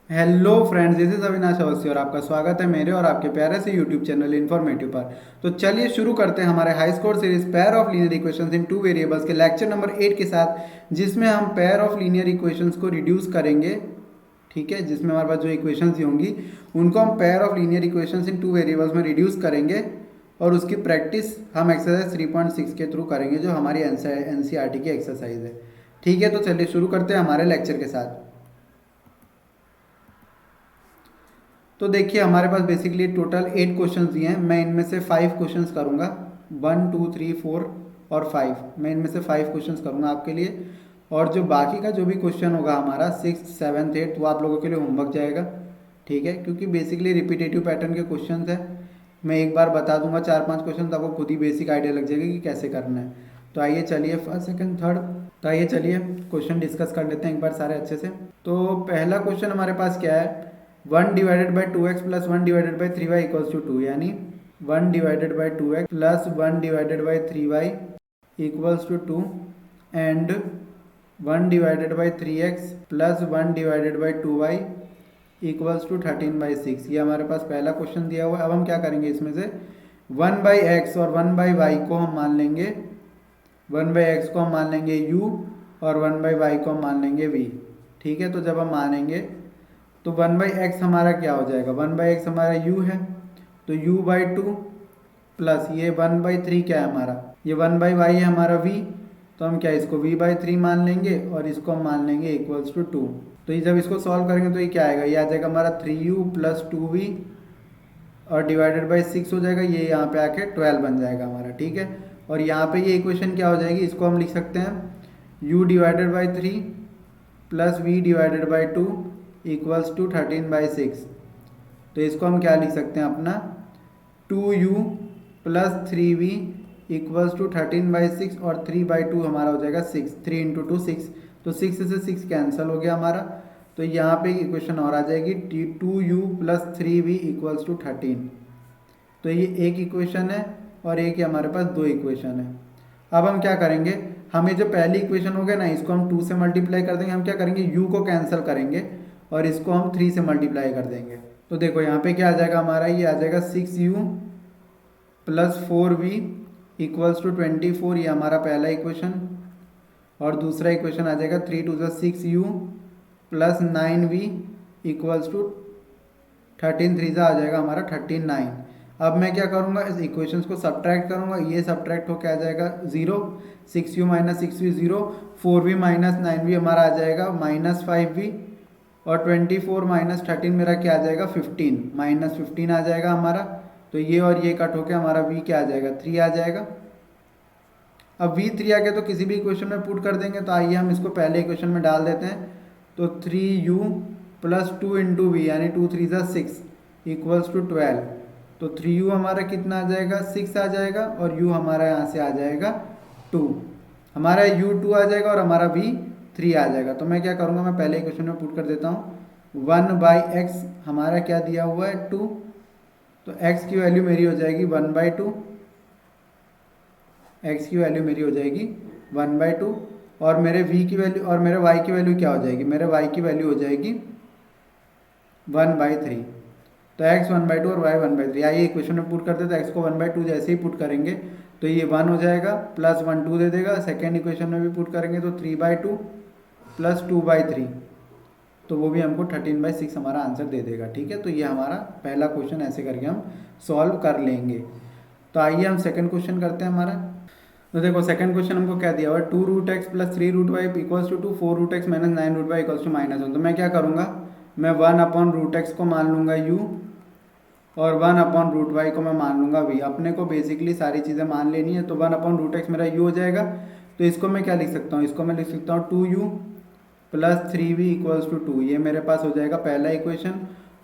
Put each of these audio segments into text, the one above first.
Hello friends, this is Avinash Awasthi और आपका स्वागत है मेरे और आपके प्यारे से यूट्यूब चैनल इन्फॉर्मेटिव पर। तो चलिए शुरू करते हैं हमारे high score series pair of linear equations in two variables के लेक्चर नंबर 8 के साथ, जिसमें हम पेयर ऑफ लीनियर इक्वेशंस को रिड्यूस करेंगे। ठीक है, जिसमें हमारे पास जो इक्वेशंस होंगी उनको हम pair of linear equations in two variables में रिड्यूस करेंगे और उसकी प्रैक्टिस हम एक्सरसाइज 3.6 के थ्रू करेंगे, जो हमारी एनसीईआरटी की एक्सरसाइज है। ठीक है, तो चलिए शुरू करते हैं हमारे लेक्चर के साथ। तो देखिए, हमारे पास बेसिकली टोटल 8 क्वेश्चंस दिए हैं। मैं इनमें से 5 क्वेश्चंस करूँगा। 1 2 3 4 और 5, मैं इनमें से 5 क्वेश्चंस करूँगा आपके लिए। और जो बाकी का जो भी क्वेश्चन होगा हमारा 6 7 8, वो आप लोगों के लिए होमवर्क जाएगा। ठीक है, क्योंकि बेसिकली रिपीटेटिव पैटर्न के क्वेश्चन है। मैं एक बार बता दूंगा 4-5 क्वेश्चन, तो आपको खुद ही बेसिक आइडिया लग जाएगा कि कैसे करना है। तो आइए चलिए फर्स्ट सेकंड थर्ड, तो आइए चलिए क्वेश्चन डिस्कस कर लेते हैं एक बार सारे अच्छे से। तो पहला क्वेश्चन हमारे पास क्या है, 1 divided by 2x plus 1 divided by 3y equals to 2, यानी 1 divided by 2x plus 1 divided by 3y equals to 2 and 1 divided by 3x plus 1 divided by 2y equals to 13/6। ये हमारे पास पहला क्वेश्चन दिया हुआ है। अब हम क्या करेंगे, इसमें से 1/x और 1/y को हम मान लेंगे, 1/x को हम मान लेंगे u और 1/y को हम मान लेंगे v। ठीक है, तो जब हम मानेंगे तो 1/x हमारा क्या हो जाएगा, 1/x हमारा u है, तो u/2 प्लस ये 1/3 क्या है हमारा, ये 1/y है हमारा v, तो हम क्या इसको v/3 मान लेंगे और इसको हम मान लेंगे इक्वल्स टू 2। तो ये जब इसको सॉल्व करेंगे तो ये क्या आएगा, ये आ जाएगा हमारा 3u प्लस 2v और डिवाइडेड बाई 6 हो जाएगा, ये यहाँ पे आके 12 बन जाएगा हमारा। ठीक है, और यहाँ पे ये इक्वेशन क्या हो जाएगी, इसको हम लिख सकते हैं u divided by 3 plus v divided by 2 equals to 13/6। तो इसको हम क्या लिख सकते हैं अपना, 2u plus 3v equals to 13/6 और 3/2 हमारा हो जाएगा 6, 3 इंटू 2 6, तो 6 से 6 कैंसिल हो गया हमारा। तो यहाँ पे इक्वेशन और आ जाएगी 2u plus 3v equals to 13। तो ये एक इक्वेशन है और एक हमारे पास दो इक्वेशन है। अब हम क्या करेंगे, हमें जो पहली इक्वेशन हो गया ना, इसको हम 2 से मल्टीप्लाई कर देंगे। हम क्या करेंगे, u को कैंसिल करेंगे और इसको हम 3 से मल्टीप्लाई कर देंगे। तो देखो यहाँ पे क्या आ जाएगा हमारा, ये आ जाएगा 6u plus 4v equals to 24, ये हमारा पहला इक्वेशन। और दूसरा इक्वेशन आ जाएगा 3 2 6u plus 9v equals to 13 3 आ जाएगा हमारा 39। अब मैं क्या करूँगा, इस इक्वेशंस को सब्ट्रैक्ट करूँगा, ये सब्ट्रैक्ट होकर आ जाएगा 0, 6u minus 6v 0, 4v minus 9v हमारा आ जाएगा माइनस 5v, और 24 माइनस 13 मेरा क्या आ जाएगा 15, माइनस 15 आ जाएगा हमारा। तो ये और ये कट होकर हमारा v क्या आ जाएगा 3 आ जाएगा। अब v3 आ गया तो किसी भी इक्वेशन में पुट कर देंगे। तो आइए हम इसको पहले इक्वेशन में डाल देते हैं। तो 3u प्लस 2 इंटू वी, यानी 2 3 6 इक्वल्स टू 12। तो 3u हमारा कितना आ जाएगा 6 आ जाएगा, और u हमारा यहाँ से आ जाएगा 2, हमारा u 2 आ जाएगा और हमारा v 3 आ जाएगा। तो मैं क्या करूँगा, मैं पहले इक्वेशन में पुट कर देता हूँ। 1/x हमारा क्या दिया हुआ है 2, तो x की वैल्यू मेरी हो जाएगी 1/2, x की वैल्यू मेरी हो जाएगी 1/2, और मेरे v की वैल्यू और मेरे y की वैल्यू क्या हो जाएगी, मेरे y की वैल्यू हो जाएगी 1/3। तो x 1/2 और y 1/3, आइए इक्वेशन में पुट करते, तो x को 1/2 जैसे ही पुट करेंगे तो ये 1 हो जाएगा, प्लस 1 2 दे देगा। सेकेंड इक्वेशन में भी पुट करेंगे तो 3/2 प्लस 2/3, तो वो भी हमको 13/6 हमारा आंसर दे देगा। ठीक है, तो ये हमारा पहला क्वेश्चन ऐसे करके हम सॉल्व कर लेंगे। तो आइए हम सेकंड क्वेश्चन करते हैं हमारा। तो देखो सेकंड क्वेश्चन हमको क्या दिया हुआ है, 2√x plus 3√y equals to 2, 4√x minus 9√y equals to -1। तो मैं क्या करूँगा, मैं 1/√x को मान लूँगा u और 1/√y को मैं मान लूँगा v। अपने को बेसिकली सारी चीज़ें मान लेनी है। तो 1/√x मेरा u हो जाएगा, तो इसको मैं क्या लिख सकता हूँ, इसको मैं लिख सकता हूँ 2u plus 3v equals to 2, ये मेरे पास हो जाएगा पहला इक्वेशन।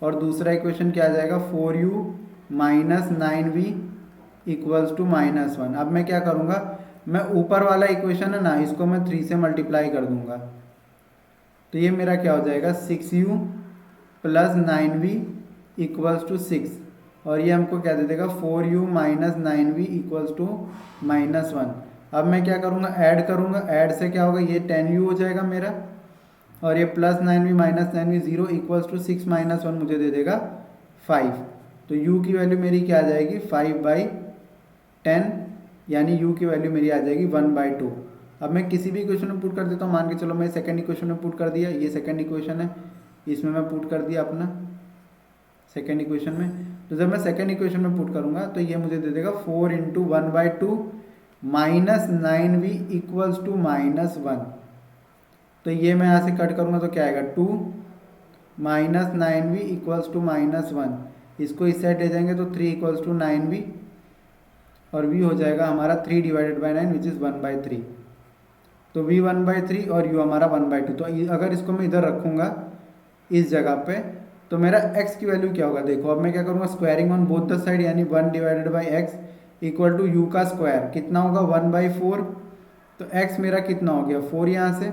और दूसरा इक्वेशन क्या आ जाएगा 4u minus 9v equals to -1। अब मैं क्या करूँगा, मैं ऊपर वाला इक्वेशन है ना, इसको मैं 3 से मल्टीप्लाई कर दूँगा। तो ये मेरा क्या हो जाएगा 6u plus 9v equals to 6, और ये हमको क्या दे देगा 4u minus 9v equals to -1। अब मैं क्या करूँगा, ऐड करूँगा, ऐड से क्या होगा, ये 10u हो जाएगा मेरा, और ये +9v -9v 0 इक्वल्स टू 6 - 1 मुझे दे देगा 5। तो u की वैल्यू मेरी क्या आ जाएगी 5/10, यानी u की वैल्यू मेरी आ जाएगी 1/2। अब मैं किसी भी इक्वेशन में पुट कर देता हूँ, मान के चलो मैं सेकंड इक्वेशन में पुट कर दिया, ये सेकंड इक्वेशन है, इसमें मैं पुट कर दिया अपना सेकंड इक्वेशन में। तो जब मैं सेकंड इक्वेशन में पुट करूँगा तो ये मुझे दे देगा 4 × 1/2 -9v इक्वल्स टू -1। तो ये मैं यहाँ से कट करूँगा तो क्या आएगा 2 -9v इक्वल्स टू -1। इसको इस साइड ले जाएंगे तो 3 इक्वल्स टू 9v, और v हो जाएगा हमारा 3 / 9 विच इज़ 1/3। तो v 1/3 और u हमारा 1/2। तो अगर इसको मैं इधर रखूँगा इस जगह पे तो मेरा x की वैल्यू क्या होगा, देखो अब मैं क्या करूँगा squaring on both the side, यानी 1/x इक्वल टू u का स्क्वायर कितना होगा 1/4। तो x मेरा कितना हो गया 4 यहाँ से,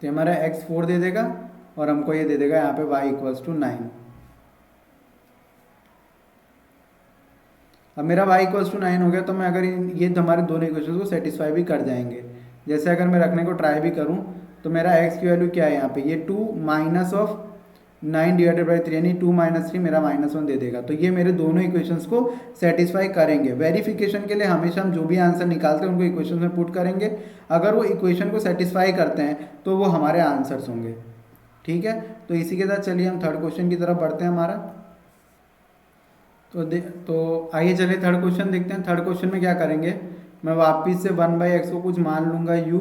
तो हमारा x 4 दे देगा और हमको ये दे देगा यहाँ पे y इक्वल्स टू 9। अब मेरा y इक्वल्स टू 9 हो गया, तो मैं अगर ये हमारे दोनों इक्वेशन को सेटिस्फाई भी कर जाएंगे। जैसे अगर मैं रखने को ट्राई भी करूँ तो मेरा x की वैल्यू क्या है यहाँ पे, ये 2 - 9/3 यानी 2 - 3 मेरा -1 दे देगा। तो ये मेरे दोनों इक्वेशंस को सेटिस्फाई करेंगे। वेरिफिकेशन के लिए हमेशा हम जो भी आंसर निकालते हैं उनको इक्वेशन में पुट करेंगे, अगर वो इक्वेशन को सेटिस्फाई करते हैं तो वो हमारे आंसर्स होंगे। ठीक है, तो इसी के साथ चलिए हम थर्ड क्वेश्चन की तरफ बढ़ते हैं हमारा। तो आइए चलिए थर्ड क्वेश्चन देखते हैं। थर्ड क्वेश्चन में क्या करेंगे, मैं वापस से 1/x को कुछ मान लूँगा u,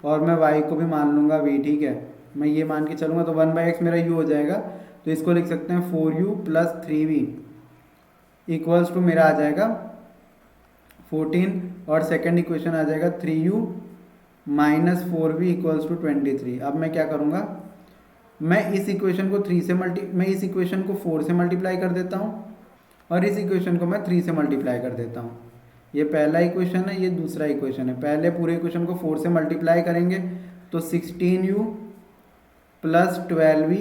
और मैं y को भी मान लूँगा v। ठीक है, मैं ये मान के चलूँगा तो 1/x मेरा u हो जाएगा। तो इसको लिख सकते हैं 4u + 3v इक्वल्स टू मेरा आ जाएगा 14, और सेकंड इक्वेशन आ जाएगा 3u - 4v इक्वल्स टू 23। अब मैं क्या करूँगा, मैं इस इक्वेशन को 4 से मल्टीप्लाई कर देता हूँ और इस इक्वेशन को मैं 3 से मल्टीप्लाई कर देता हूँ। ये पहला इक्वेशन है, ये दूसरा इक्वेशन है। पहले पूरे इक्वेशन को 4 से मल्टीप्लाई करेंगे तो 16u + 12v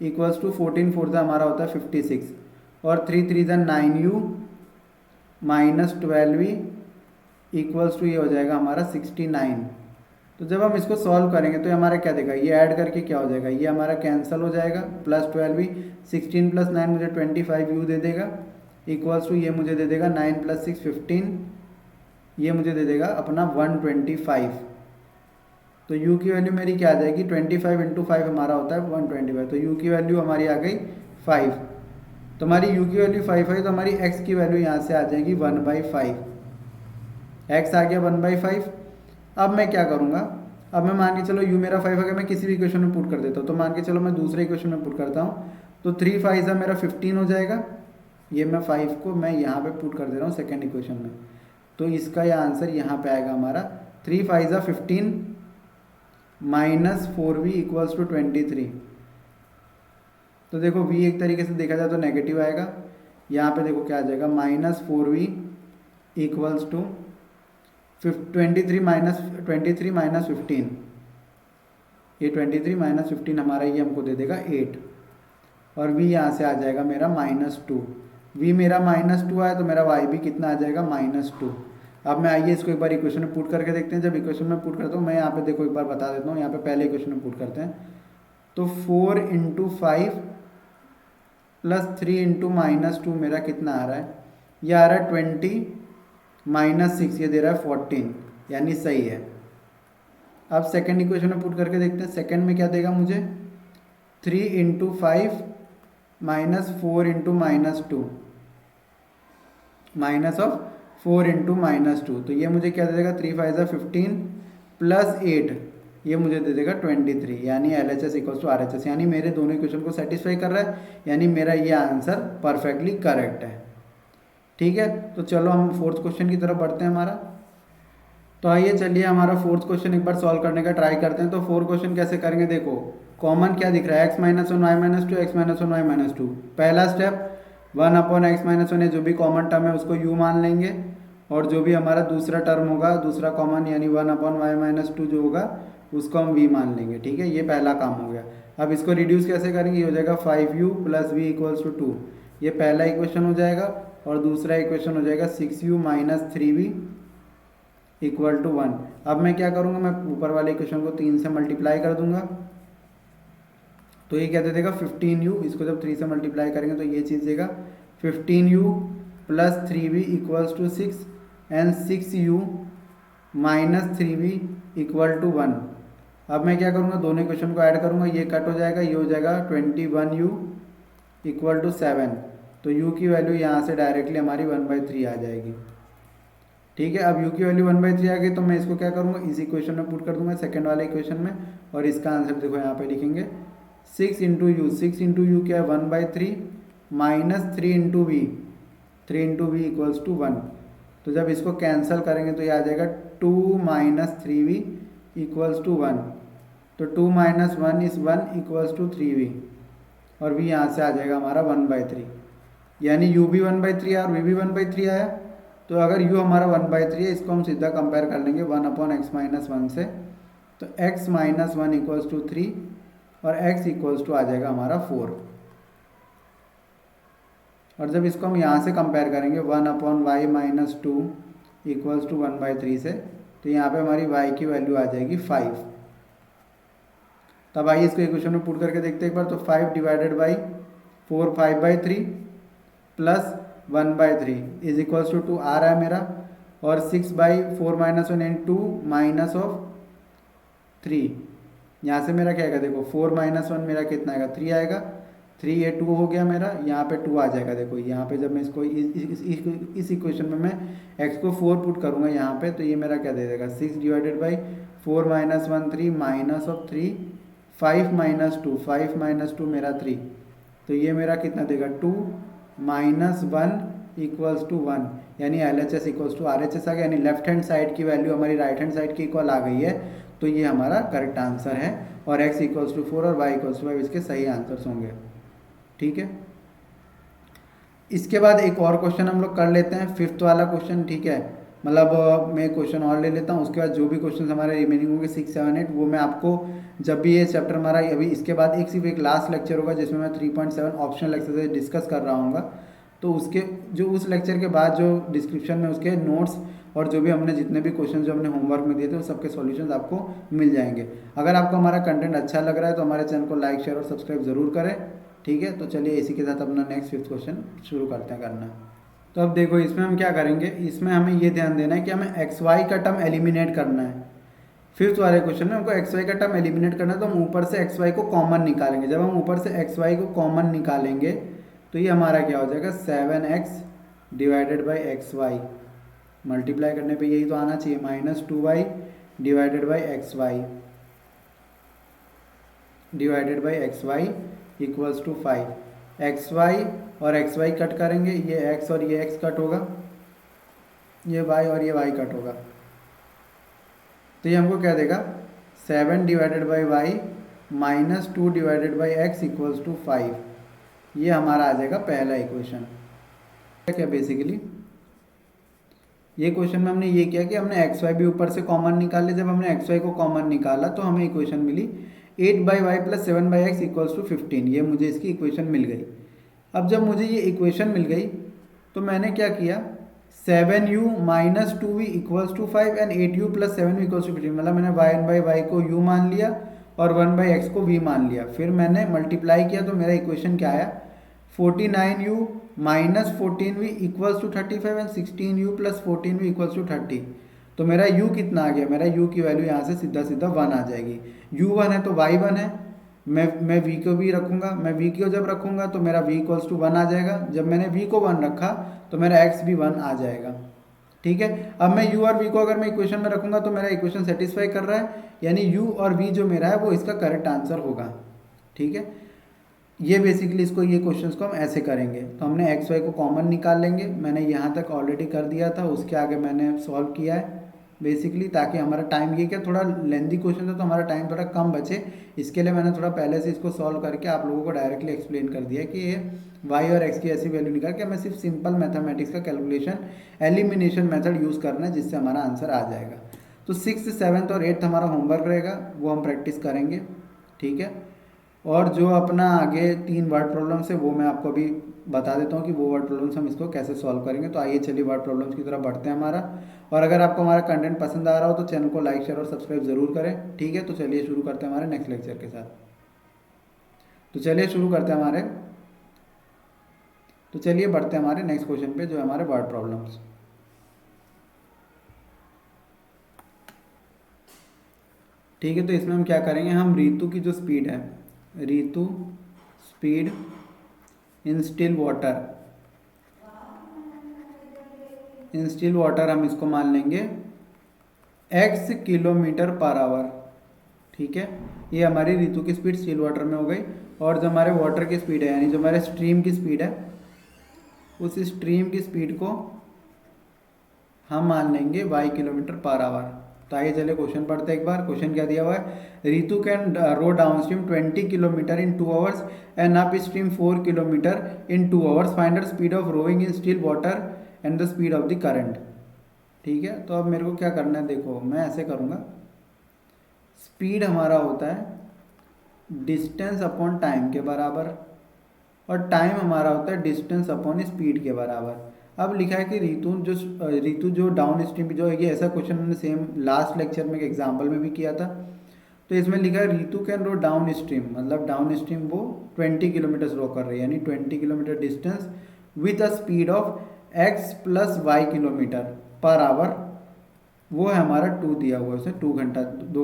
इक्वल्स टू 14 4 से हमारा होता है 56, और 3 3 9u - 12v इक्वल्स टू ये हो जाएगा हमारा 69। तो जब हम इसको सॉल्व करेंगे तो हमारा क्या देगा, ये ऐड करके क्या हो जाएगा, ये हमारा कैंसिल हो जाएगा, +12v 16 + 9 मुझे 25u दे देगा इक्वल्स टू ये मुझे दे देगा 9 + 6 15, ये मुझे दे देगा अपना 125। तो u की वैल्यू मेरी क्या आ जाएगी 25 × 5 हमारा होता है 125। तो u की वैल्यू हमारी आ गई 5। तो हमारी u की वैल्यू 5 है, तो हमारी x की वैल्यू यहाँ से आ जाएगी 1/5। x आ गया 1/5। अब मैं क्या करूँगा, अब मैं मान के चलो u मेरा 5 अगर मैं किसी भी इक्वेशन में पुट कर देता हूँ, तो मान के चलो मैं दूसरे इक्वेशन में पुट करता हूँ तो 3 5 मेरा 15 हो जाएगा। ये मैं 5 को मैं यहाँ पे पुट कर दे रहा हूँ सेकंड इक्वेशन में, तो इसका यह आंसर यहाँ पे आएगा हमारा 3 5 15 -4v इक्वल्स टू 23। तो देखो v एक तरीके से देखा जाए तो नेगेटिव आएगा, यहाँ पे देखो क्या आ जाएगा -4v इक्वल्स टू 23 - 15, ये 23 - 15 हमारा ये हमको दे देगा 8, और v यहाँ से आ जाएगा मेरा -2। v मेरा -2 आया तो मेरा y भी कितना आ जाएगा -2। अब मैं आइए इसको एक बार इक्वेशन में पुट करके देखते हैं। जब इक्वेशन में पुट करता हूँ मैं यहाँ पे देखो एक बार बता देता हूँ, यहाँ पे पहले इक्वेशन में पुट करते हैं तो 4 × 5 + 3 × -2 मेरा कितना आ रहा है, ये आ रहा है 20 - 6, ये दे रहा है 14, यानी सही है। अब सेकंड इक्वेशन में पुट करके देखते हैं। सेकंड में क्या देगा मुझे 3 × 5 - 4 × -2 -4 × -2, तो ये मुझे क्या दे देगा 3 5 15 + 8, ये मुझे दे देगा 23, यानी LHS इक्वल्स टू RHS, यानी मेरे दोनों इक्वेशन को सेटिस्फाई कर रहा है, यानी मेरा ये आंसर परफेक्टली करेक्ट है। ठीक है, तो चलो हम फोर्थ क्वेश्चन की तरफ बढ़ते हैं हमारा। तो आइए चलिए हमारा फोर्थ क्वेश्चन एक बार सॉल्व करने का ट्राई करते हैं। तो फोर्थ क्वेश्चन कैसे करेंगे, देखो कॉमन क्या दिख रहा है x - 1 y - 2 x - 1 y - 2। पहला स्टेप 1/x - 1 है, जो भी कॉमन टर्म है उसको u मान लेंगे, और जो भी हमारा दूसरा टर्म होगा दूसरा कॉमन यानी 1/y - 2 जो होगा उसको हम v मान लेंगे। ठीक है, ये पहला काम हो गया। अब इसको रिड्यूस कैसे करेंगे, ये हो जाएगा 5u + v इक्वल्स टू 2, ये पहला इक्वेशन हो जाएगा, और दूसरा इक्वेशन हो जाएगा 6u - 3v इक्वल टू 1। अब मैं क्या करूँगा, मैं ऊपर वाले इक्वेशन को 3 से मल्टीप्लाई कर दूंगा, तो ये क्या दे देगा 15u। इसको जब 3 से मल्टीप्लाई करेंगे तो ये चीज़ देगा 15u plus 3v equals to 6 and 6u minus 3v equal to 1। अब मैं क्या करूँगा, दोनों इक्वेशन को ऐड करूँगा, ये कट हो जाएगा, ये हो जाएगा 21u इक्वल टू 7। तो u की वैल्यू यहाँ से डायरेक्टली हमारी 1/3 आ जाएगी। ठीक है, अब u की वैल्यू 1/3 आ गई, तो मैं इसको क्या करूँगा, इस इक्वेशन में पुट कर दूंगा, सेकंड वाले इक्वेशन में, और इसका आंसर देखो यहाँ पे लिखेंगे 6 इंटू यू। 6 इंटू यू क्या है 1/3 minus 3 into v. 3 into v equals to 1। तो जब इसको कैंसिल करेंगे तो ये आ जाएगा 2 माइनस 3v इक्वल्स टू 1। तो 2 minus 1 is 1 equals to 3v, और v यहाँ से आ जाएगा हमारा 1/3। यानी u भी 1/3 आया और v भी 1/3 आया। तो अगर u हमारा 1/3 है, इसको हम सीधा कंपेयर कर लेंगे 1/x-1 से। तो x माइनस 1 इक्वल्स टू 3 और x इक्वल्स टू आ जाएगा हमारा 4। और जब इसको हम यहाँ से कंपेयर करेंगे 1/y-2 इक्वल्स टू 1/3 से, तो यहाँ पे हमारी y की वैल्यू आ जाएगी 5। तब आइए इसको इक्वेशन में पुट करके देखते हैं एक बार। तो 5 divided by 4 5/3 plus 1/3 is equals to 2 आ रहा है मेरा, और 6/4 माइनस 1 एंड 2 माइनस ऑफ 3। यहाँ से मेरा क्या आएगा, देखो 4 माइनस 1 मेरा कितना आएगा 3 आएगा। 3 ये 2 हो गया मेरा, यहाँ पे 2 आ जाएगा। देखो यहाँ पे जब मैं इसको इस इक्वेशन में मैं x को 4 पुट करूँगा यहाँ पे, तो ये मेरा क्या दे देगा 6 divided by 4 minus 1 3 minus of 3 5 minus 2 5 minus 2 मेरा 3। तो ये मेरा कितना देगा 2 माइनस 1 इक्वल्स टू 1। यानी LHS इक्वल्स टू RHS आ गया, यानी लेफ्ट हैंड साइड की वैल्यू हमारी राइट हैंड साइड की इक्वल आ गई है। तो ये हमारा करेक्ट आंसर है, और x इक्वल्स टू 4 और y इक्वल्स टू 5 इसके सही आंसर्स होंगे। ठीक है, इसके बाद एक और क्वेश्चन हम लोग कर लेते हैं, 5th वाला क्वेश्चन। ठीक है, मतलब मैं क्वेश्चन और ले लेता हूँ, उसके बाद जो भी क्वेश्चन हमारे रिमेनिंग होंगे 6 7 8 वो मैं आपको जब भी ये चैप्टर हमारा अभी इसके बाद सिर्फ एक लास्ट लेक्चर होगा जिसमें मैं 3.7 ऑप्शनल एक्सरसाइज डिस्कस कर रहा हूँगा। तो उसके जो उस लेक्चर के बाद जो डिस्क्रिप्शन में उसके नोट्स और जो भी हमने जितने भी क्वेश्चन जो हमने होमवर्क में दिए थे उस सबके सॉल्यूशंस आपको मिल जाएंगे। अगर आपको हमारा कंटेंट अच्छा लग रहा है तो हमारे चैनल को लाइक शेयर और सब्सक्राइब जरूर करें। ठीक है, तो चलिए इसी के साथ अपना नेक्स्ट 5th क्वेश्चन शुरू करते हैं करना। तो अब देखो इसमें हम क्या करेंगे, इसमें हमें ये ध्यान देना है कि हमें XY का टर्म एलिमिनेट करना है। 5th वाले क्वेश्चन में हमको XY का टर्म एलिमिनेट करना है, तो हम ऊपर से XY को कॉमन निकालेंगे। जब हम ऊपर से XY को कॉमन निकालेंगे तो ये हमारा क्या हो जाएगा 7x divided by XY। Multiply करने पे यही तो आना चाहिए, minus 2y divided by XY divided by XY equals to 5। XY और XY कट करेंगे, ये x और ये x कट होगा, ये y और ये y कट होगा। तो ये हमको क्या देगा 7 divided by y minus 2 divided by x equals to 5। ये हमारा आ जाएगा पहला इक्वेशन। क्या बेसिकली ये क्वेश्चन में हमने ये किया कि हमने XY भी ऊपर से कॉमन निकाले। जब हमने XY को कॉमन निकाला तो हमें इक्वेशन मिली 8/y plus 7/x equals to 15। ये मुझे इसकी इक्वेशन मिल गई। अब जब मुझे ये इक्वेशन मिल गई तो मैंने क्या किया 7u minus 2v equals to 5 and 8u plus 7v equals to 15। मतलब मैंने 1/y को u मान लिया और 1/x को v मान लिया। फिर मैंने मल्टीप्लाई किया तो मेरा इक्वेशन क्या आया 49u minus 14v equals to 35 and 16u plus 14v equals to 30। तो मेरा u कितना आ गया, मेरा u की वैल्यू यहाँ से सीधा सीधा 1 आ जाएगी। u 1 है तो y 1 है, मैं v को भी रखूँगा, मैं v को जब रखूँगा तो मेरा v इक्वल्स टू 1 आ जाएगा। जब मैंने v को 1 रखा तो मेरा x भी 1 आ जाएगा। ठीक है, अब मैं u और v को अगर मैं इक्वेशन में रखूँगा तो मेरा इक्वेशन सेटिस्फाई कर रहा है, यानी u और v जो मेरा है वो इसका करेक्ट आंसर होगा। ठीक है, ये बेसिकली इसको ये क्वेश्चंस को हम ऐसे करेंगे। तो हमने XY को कॉमन निकाल लेंगे, मैंने यहाँ तक ऑलरेडी कर दिया था, उसके आगे मैंने सॉल्व किया है बेसिकली, ताकि हमारा टाइम ये क्या थोड़ा लेंदी क्वेश्चन था तो हमारा टाइम थोड़ा कम बचे, इसके लिए मैंने थोड़ा पहले से इसको सॉल्व करके आप लोगों को डायरेक्टली एक्सप्लेन कर दिया कि ये y और x की ऐसी वैल्यू निकाल के हमें सिर्फ सिंपल मैथमेटिक्स का कैलकुलेशन एलिमिनेशन मेथड यूज़ करना है जिससे हमारा आंसर आ जाएगा। तो 6th 7th और 8th हमारा होमवर्क रहेगा, वो हम प्रैक्टिस करेंगे। ठीक है, और जो अपना आगे 3 वर्ड प्रॉब्लम्स है वो मैं आपको अभी बता देता हूँ कि वो वर्ड प्रॉब्लम्स हम इसको कैसे सॉल्व करेंगे। तो आइए चलिए वर्ड प्रॉब्लम्स की तरफ बढ़ते हैं हमारा। और अगर आपको हमारा कंटेंट पसंद आ रहा हो तो चैनल को लाइक शेयर और सब्सक्राइब ज़रूर करें, ठीक है। तो चलिए शुरू करते हैं हमारे नेक्स्ट लेक्चर के साथ। तो चलिए शुरू करते हैं हमारे तो चलिए बढ़ते हैं हमारे नेक्स्ट क्वेश्चन पे, जो है हमारे वर्ड प्रॉब्लम्स। ठीक है, तो इसमें हम क्या करेंगे, हम रीतु की जो स्पीड है, Ritu speed in still water, in still water हम इसको मान लेंगे x किलोमीटर पर आवर। ठीक है, ये हमारी ऋतु की स्पीड स्टिल वाटर में हो गई। और जो हमारे वाटर की स्पीड है, यानी जो हमारे स्ट्रीम की स्पीड है, उस स्ट्रीम की स्पीड को हम मान लेंगे y किलोमीटर पर आवर। तो आइए चलिए क्वेश्चन पढ़ते हैं एक बार। क्वेश्चन क्या दिया हुआ है, Ritu can row downstream 20 kilometre in 2 hours and upstream 4 kilometre in 2 hours. Find the speed of rowing in still water and the speed of the current. ठीक है, तो अब मेरे को क्या करना है, देखो मैं ऐसे करूँगा। स्पीड हमारा होता है डिस्टेंस अपॉन टाइम के बराबर, और टाइम हमारा होता है डिस्टेंस अपॉन स्पीड के बराबर। अब लिखा है कि ऋतु जो डाउन स्ट्रीम जो है, ये ऐसा क्वेश्चन हमने सेम लास्ट लेक्चर में एक एग्जाम्पल में भी किया था। तो इसमें लिखा है Ritu can row downstream, मतलब डाउन स्ट्रीम वो 20 किलोमीटर रो कर रही है, यानी 20 kilometre distance with a speed of x plus y kilometre पर आवर। वो है हमारा 2 दिया हुआ है, उसने 2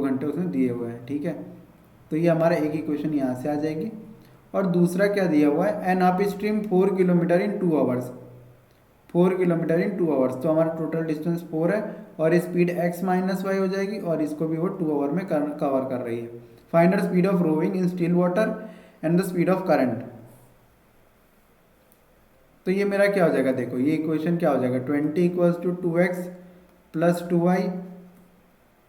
घंटे उसने दिए हुए हैं। ठीक है, तो ये हमारा एक ही क्वेश्चन यहाँ से आ जाएगी। और दूसरा क्या दिया हुआ है, and upstream 4 kilometre in 2 hours, 4 kilometre in 2 hours. तो हमारा टोटल डिस्टेंस 4 है और स्पीड x माइनस वाई हो जाएगी, और इसको भी वो 2 आवर में कवर कर रही है। Find the speed of rowing in still water and the speed of current. तो ये मेरा क्या हो जाएगा, देखो ये इक्वेशन क्या हो जाएगा, 20 equals to 2x plus 2y।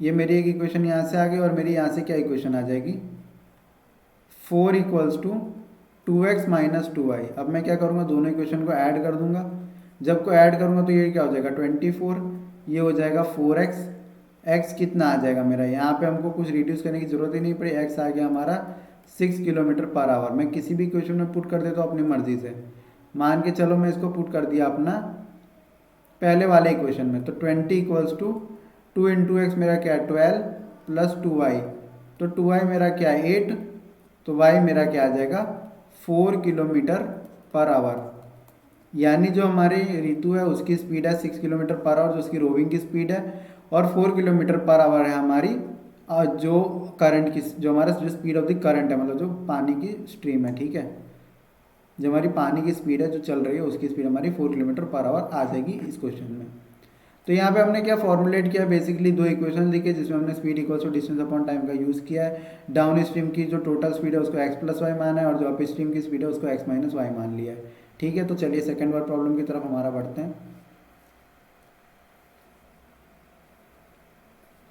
ये मेरी एक इक्वेशन यहाँ से आ गई, और मेरी यहाँ से क्या इक्वेशन आ जाएगी, 4 equals to 2x minus 2y। अब मैं क्या करूँगा, दोनों इक्वेशन को ऐड कर दूंगा। जब को ऐड करूँगा तो ये क्या हो जाएगा 24, ये हो जाएगा 4x। x कितना आ जाएगा मेरा, यहाँ पे हमको कुछ रिड्यूस करने की जरूरत ही नहीं पड़ी, x आ गया हमारा 6 किलोमीटर पर आवर। मैं किसी भी इक्वेशन में पुट कर देता हूँ अपनी मर्जी से। मान के चलो मैं इसको पुट कर दिया अपना पहले वाले इक्वेशन में, तो 20 इक्वल्स टू 2 इंटू एक्स मेरा क्या है 12 प्लस 2y। तो 2y मेरा क्या है 8, तो y मेरा क्या आ जाएगा 4 किलोमीटर पर आवर। यानी जो हमारी ऋतु है उसकी स्पीड है 6 किलोमीटर पर आवर, जो उसकी रोविंग की स्पीड है, और 4 किलोमीटर पर आवर है हमारी जो करंट की, जो हमारा जो स्पीड ऑफ द करंट है, मतलब जो पानी की स्ट्रीम है। ठीक है, जो हमारी पानी की स्पीड है जो चल रही है, उसकी स्पीड हमारी 4 किलोमीटर पर आवर आ जाएगी इस क्वेश्चन में। तो यहाँ पे हमने क्या फॉर्मुलेट किया, बेसिकली 2 इक्वेशन लिखे जिसमें हमने speed equals to distance upon time का यूज़ किया है। डाउन स्ट्रीम की जो टोटल स्पीड है उसको x प्लस वाई माना है, और जो अप स्ट्रीम की स्पीड है उसको x माइनस वाई मान लिया है। ठीक है, तो चलिए सेकेंड वर्ड प्रॉब्लम की तरफ हमारा बढ़ते हैं।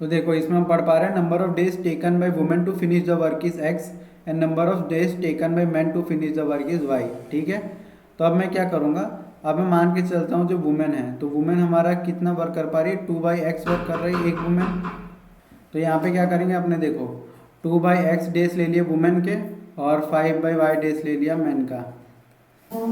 तो देखो इसमें हम पढ़ पा रहे हैं, number of days taken by women to finish the work is x and number of days taken by man to finish the work is y। ठीक है, तो अब मैं क्या करूँगा, अब मैं मान के चलता हूँ जो वुमेन है, तो वुमेन हमारा कितना वर्क कर पा रही है, 2/x वर्क कर रही है एक वुमेन। तो यहाँ पे क्या करेंगे अपने, देखो 2/x डेज ले लिया वुमेन के, और 5/y डेज ले लिया मैन का। तो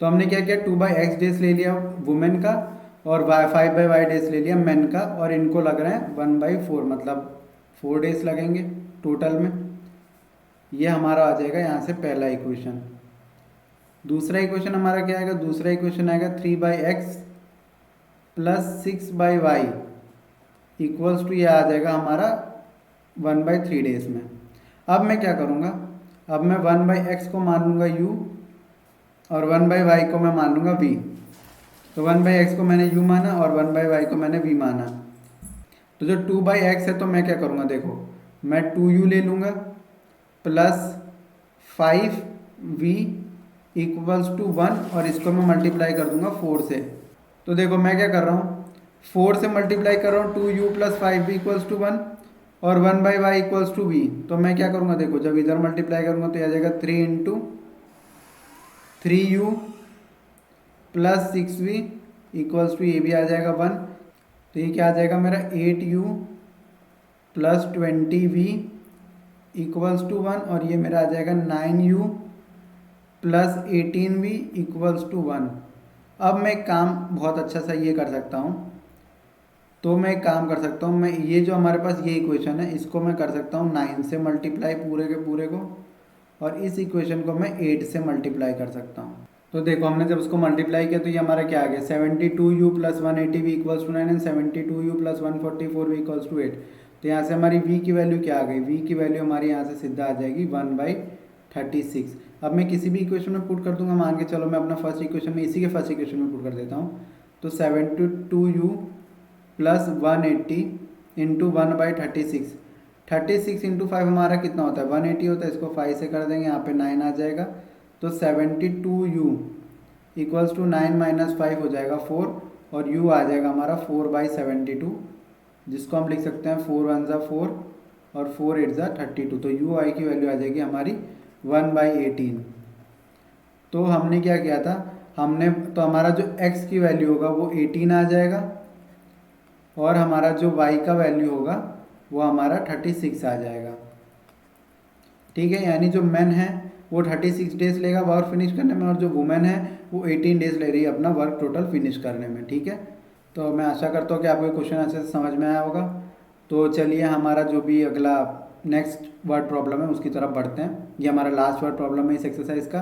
हमने क्या किया, 2/x डेज ले लिया वुमेन का, और 5/y डेज ले लिया मैन का, और इनको लग रहे हैं 1/4, मतलब 4 डेज लगेंगे टोटल में। ये हमारा आ जाएगा यहाँ से पहला इक्वेशन। दूसरा इक्वेशन हमारा क्या आएगा, दूसरा इक्वेशन आएगा 3/x plus 6/y equals to, ये आ जाएगा हमारा 1/3 डेज में। अब मैं क्या करूँगा, अब मैं 1/x को मान लूँगा u, और 1/y को मैं मान लूँगा v। तो 1/x को मैंने u माना और 1/y को मैंने v माना। तो जो 2/x है, तो मैं क्या करूँगा, देखो मैं 2u ले लूँगा प्लस 5v इक्वल्स टू 1, और इसको मैं मल्टीप्लाई कर दूंगा 4 से। तो देखो मैं क्या कर रहा हूँ, 4 से मल्टीप्लाई कर रहा हूँ, 2u plus 5v equals to 1, और 1/y इक्वल्स टू v। तो मैं क्या करूँगा, देखो जब इधर मल्टीप्लाई करूँगा तो यह आ जाएगा 3 into 3u plus 6v equals to, ये भी आ जाएगा 1। तो ये क्या आ जाएगा मेरा 8u plus 20v equals to 1 और ये मेरा आ जाएगा 9u plus 18v equals to 1। अब मैं एक काम बहुत अच्छा सा ये कर सकता हूँ, तो मैं एक काम कर सकता हूँ, मैं ये जो हमारे पास ये इक्वेशन है इसको मैं कर सकता हूँ 9 से मल्टीप्लाई पूरे के पूरे को, और इस इक्वेशन को मैं 8 से मल्टीप्लाई कर सकता हूँ। तो देखो हमने जब उसको मल्टीप्लाई किया तो ये हमारा क्या आ गया, 72u plus 180v equals to 9 and 72u plus 144v equals to 8। तो यहाँ से हमारी v की वैल्यू क्या आ गई, v की वैल्यू हमारी यहाँ से सीधा आ जाएगी 1/36। अब मैं किसी भी इक्वेशन में पुट कर दूंगा, मान के चलो मैं अपना फर्स्ट इक्वेशन में इसी के फर्स्ट इक्वेशन में पुट कर देता हूँ। तो 72u प्लस 180 इंटू 1/36, 36 इंटू 5 हमारा कितना होता है 180 होता है, इसको 5 से कर देंगे, यहाँ पे 9 आ जाएगा। तो 72u इक्वल्स टू 9 माइनस 5 हो जाएगा 4, और u आ जाएगा हमारा 4/72, जिसको हम लिख सकते हैं 4 1 ज़ा 4 और 4 8 ज़ा 32। तो u आई की वैल्यू आ जाएगी हमारी 1/18। तो हमने क्या किया था, हमने तो हमारा जो x की वैल्यू होगा वो 18 आ जाएगा, और हमारा जो y का वैल्यू होगा वो हमारा 36 आ जाएगा। ठीक है, यानी जो मैन है वो 36 डेज लेगा वर्क फिनिश करने में, और जो वुमेन है वो 18 डेज ले रही है अपना वर्क टोटल फिनिश करने में। ठीक है, तो मैं आशा करता हूँ कि आपको क्वेश्चन अच्छे से समझ में आया होगा। तो चलिए हमारा जो भी अगला नेक्स्ट वर्ड प्रॉब्लम है उसकी तरफ बढ़ते हैं। ये हमारा लास्ट वर्ड प्रॉब्लम है इस एक्सरसाइज का।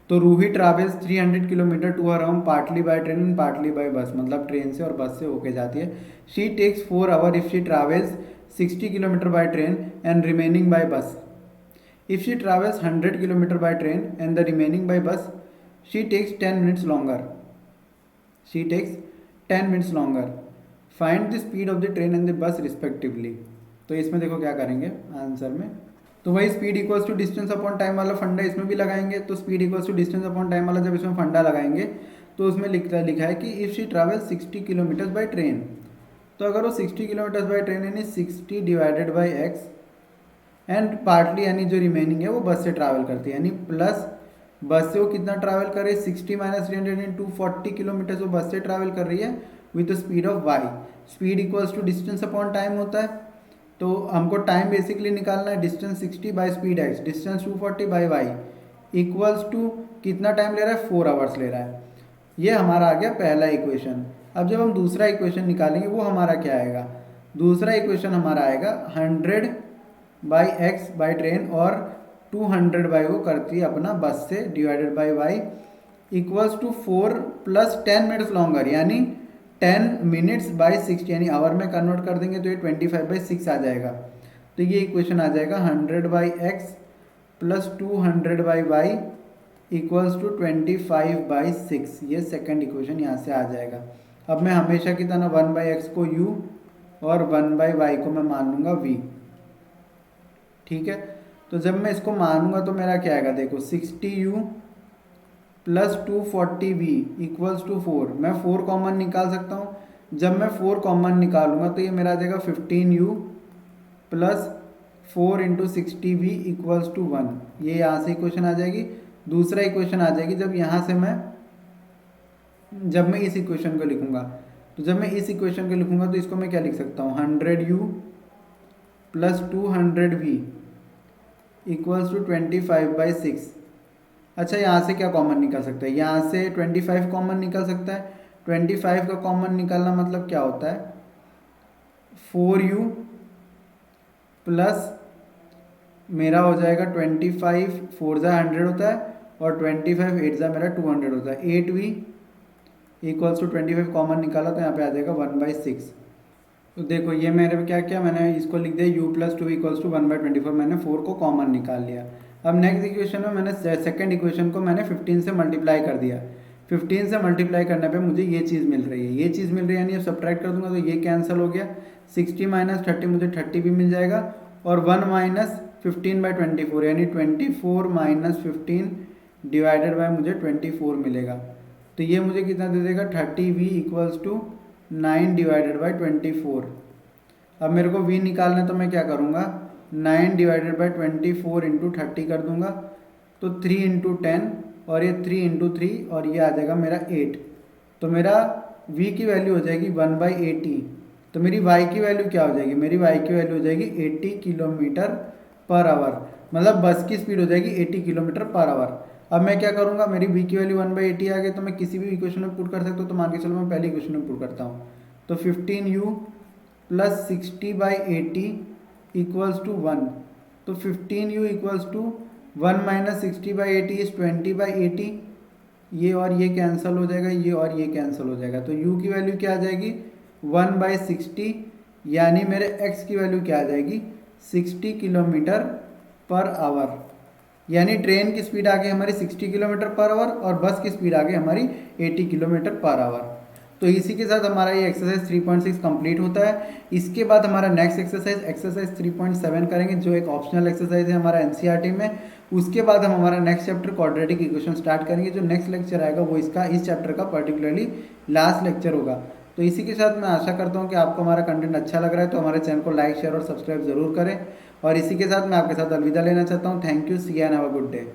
तो Ruhi travels 300 kilometre to her home partly by train and partly by bus, मतलब ट्रेन से और बस से होके जाती है। She takes 4 hour if she travels 60 kilometre by train and remaining by bus. If she travels 100 km by train and the remaining by bus, she takes 10 minutes longer. She takes 10 minutes longer. Find the speed of the train and the bus respectively. तो इसमें देखो क्या करेंगे answer में, तो वही speed equals to distance upon time वाला फंडा इसमें भी लगाएंगे। तो speed equals to distance upon time वाला जब इसमें फंडा लगाएंगे तो उसमें लिखा है कि if she travels 60 kilometres by train, तो अगर वो 60 किलोमीटर्स बाई ट्रेन यानी 60 divided by x and partly यानी जो रिमेनिंग है वो बस से ट्रैवल करती है, यानी प्लस बस से वो कितना ट्रैवल कर रही है 60 माइनस 300 इंटू 40 किलोमीटर वो बस से ट्रैवल कर रही है with the speed of y. Speed equals to distance upon time होता है, तो हमको टाइम बेसिकली निकालना है, distance 60 by speed x, distance 240 by y equals to कितना टाइम ले रहा है 4 आवर्स ले रहा है। ये हमारा आ गया पहला इक्वेशन। अब जब हम दूसरा इक्वेशन निकालेंगे वो हमारा क्या आएगा, दूसरा इक्वेशन हमारा आएगा 100 बाई एक्स बाई ट्रेन और 200 बाई वो करती है अपना बस से divided by y equals to 4 plus 10 minutes longer, यानी 10 मिनट्स बाई 60, यानी आवर में कन्वर्ट कर देंगे तो ये 25/6 आ जाएगा। तो ये इक्वेशन आ जाएगा 100 by x plus 200 by y equals to 25/6। ये सेकंड इक्वेशन यहाँ से आ जाएगा। अब मैं हमेशा की तरह 1/x को u और 1/y को मैं मान लूँगा v। ठीक है, तो जब मैं इसको मानूंगा तो मेरा क्या आएगा, देखो 60u plus 240v equals to 4। मैं 4 कॉमन निकाल सकता हूँ। जब मैं 4 कॉमन निकालूंगा तो ये मेरा आ जाएगा 15u plus 4 into 60v equals to 1। ये यहाँ से इक्वेशन आ जाएगी। दूसरा इक्वेशन आ जाएगी जब यहाँ से जब मैं इस इक्वेशन को लिखूंगा, तो जब मैं इस इक्वेशन को लिखूंगा तो इसको मैं क्या लिख सकता हूँ 100u plus 200v equals to 25/6। अच्छा, यहाँ से क्या कॉमन निकल सकता है, यहाँ से 25 कॉमन निकल सकता है। 25 का कॉमन निकालना मतलब क्या होता है 4u प्लस मेरा हो जाएगा 25 4 ज़ा 100 होता है और 25 8 ज़ा मेरा 200 होता है। 8v इक्वल्स टू 25 कॉमन निकाला तो यहाँ पे आ जाएगा 1/6। तो देखो ये मेरे क्या किया, मैंने इसको लिख दिया u प्लस 2 इक्वल्स टू 1/24। मैंने 4 को कॉमन निकाल लिया। अब नेक्स्ट इक्वेशन में मैंने सेकंड इक्वेशन को मैंने 15 से मल्टीप्लाई कर दिया। 15 से मल्टीप्लाई करने पे मुझे ये चीज़ मिल रही है, ये चीज़ मिल रही है, यानी अब सब्ट्रैक्ट कर दूंगा तो ये कैंसिल हो गया। 60 माइनस 30 मुझे 30 भी मिल जाएगा, और 1 माइनस 15/24 यानी 24 माइनस 15 डिवाइडेड बाय मुझे 24 मिलेगा। तो ये मुझे कितना दे देगा 30v equals to 9 divided by 24। अब मेरे को v निकालना है तो मैं क्या करूँगा 9 डिवाइडेड बाई 24 इंटू 30 कर दूंगा, तो 3 इंटू 10 और ये 3 इंटू 3 और ये आ जाएगा मेरा 8। तो मेरा v की वैल्यू हो जाएगी 1/80। तो मेरी y की वैल्यू क्या हो जाएगी, मेरी y की वैल्यू हो जाएगी 80 किलोमीटर पर आवर, मतलब बस की स्पीड हो जाएगी 80 किलोमीटर पर आवर। अब मैं क्या करूँगा, मेरी बी की वैल्यू 1/80 आ गई, तो मैं किसी भी इक्वेशन में पुट कर सकता हूँ। तो मान के चलो मैं पहली इक्वेशन में पुट करता हूँ, तो 15u प्लस 60/80 इक्वल्स टू 1। तो 15u equals to 1 minus 60/80 is 20/80। ये और ये कैंसिल हो जाएगा, ये और ये कैंसिल हो जाएगा। तो u की वैल्यू क्या आ जाएगी 1/60, यानी मेरे x की वैल्यू क्या आ जाएगी 60 किलोमीटर पर आवर। यानी ट्रेन की स्पीड आ गई हमारी 60 किलोमीटर पर आवर और बस की स्पीड आ गई हमारी 80 किलोमीटर पर आवर। तो इसी के साथ हमारा ये एक्सरसाइज 3.6 कंप्लीट होता है। इसके बाद हमारा नेक्स्ट एक्सरसाइज 3.7 करेंगे, जो एक ऑप्शनल एक्सरसाइज है हमारा एनसीईआरटी में। उसके बाद हम हमारा next chapter quadratic equation start करेंगे। जो नेक्स्ट लेक्चर आएगा वो इस चैप्टर का पर्टिकुलरली लास्ट लेक्चर होगा। तो इसी के साथ मैं आशा करता हूँ कि आपको हमारा कंटेंट अच्छा लग रहा है, तो हमारे चैनल को लाइक शेयर और सब्सक्राइब जरूर करें। और इसी के साथ मैं आपके साथ अलविदा लेना चाहता हूँ। Thank you, see and have a good day.